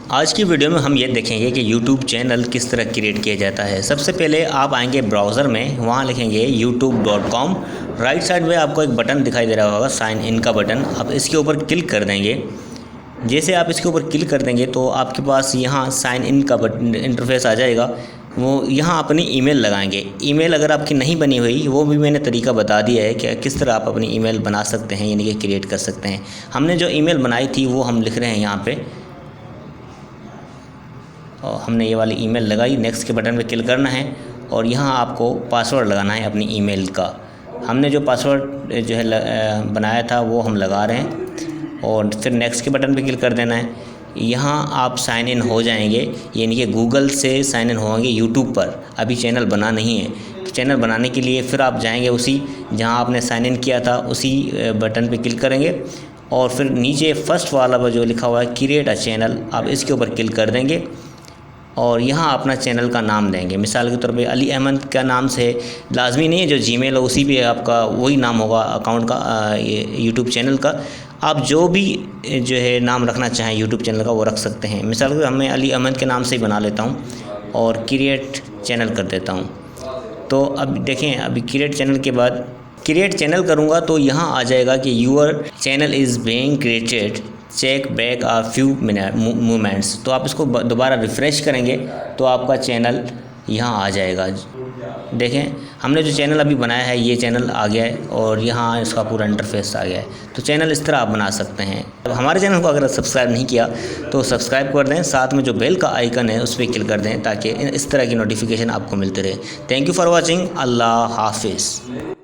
आज की वीडियो में हम ये देखेंगे कि YouTube चैनल किस तरह क्रिएट किया जाता है। सबसे पहले आप आएंगे ब्राउज़र में, वहाँ लिखेंगे youtube.com। राइट साइड में आपको एक बटन दिखाई दे रहा होगा, साइन इन का बटन। आप इसके ऊपर क्लिक कर देंगे। जैसे आप इसके ऊपर क्लिक कर देंगे तो आपके पास यहाँ साइन इन का बटन इंटरफेस आ जाएगा। वो यहाँ अपनी ईमेल लगाएंगे। ईमेल अगर आपकी नहीं बनी हुई, वो भी मैंने तरीका बता दिया है कि किस तरह आप अपनी ईमेल बना सकते हैं, यानी कि क्रिएट कर सकते हैं। हमने जो ईमेल बनाई थी वो हम लिख रहे हैं यहाँ पे, और हमने ये वाली ईमेल लगाई। नेक्स्ट के बटन पे क्लिक करना है और यहाँ आपको पासवर्ड लगाना है अपनी ईमेल का। हमने जो पासवर्ड जो है बनाया था वो हम लगा रहे हैं और फिर नेक्स्ट के बटन पे क्लिक कर देना है। यहाँ आप साइन इन हो जाएंगे, यानी कि गूगल से साइन इन होंगे यूट्यूब पर। अभी चैनल बना नहीं है, तो चैनल बनाने के लिए फिर आप जाएंगे उसी जहाँ आपने साइन इन किया था उसी बटन पे क्लिक करेंगे और फिर नीचे फर्स्ट वाला जो लिखा हुआ है क्रिएट अ चैनल, आप इसके ऊपर क्लिक कर देंगे और यहाँ अपना चैनल का नाम देंगे। मिसाल के तौर पे अली अहमद का नाम से, लाजमी नहीं है जो जीमेल है उसी पे आपका वही नाम होगा अकाउंट का, यूट्यूब चैनल का। आप जो भी जो है नाम रखना चाहें यूट्यूब चैनल का वो रख सकते हैं। मिसाल के तौर पर मैं अली अहमद के नाम से ही बना लेता हूँ और क्रिएट चैनल कर देता हूँ। तो अब देखें, अभी क्रिएट चैनल के बाद क्रिएट चैनल करूँगा तो यहाँ आ जाएगा कि your channel is being created, check back a few moments. तो आप इसको दोबारा रिफ़्रेश करेंगे तो आपका चैनल यहाँ आ जाएगा। देखें, हमने जो चैनल अभी बनाया है ये चैनल आ गया है और यहाँ इसका पूरा इंटरफेस आ गया है। तो चैनल इस तरह आप बना सकते हैं। अब हमारे चैनल को अगर सब्सक्राइब नहीं किया तो सब्सक्राइब कर दें, साथ में जो बेल का आइकन है उस पर क्लिक कर दें ताकि इस तरह की नोटिफिकेशन आपको मिलते रहे। Thank you for watching. अल्लाह हाफिज़।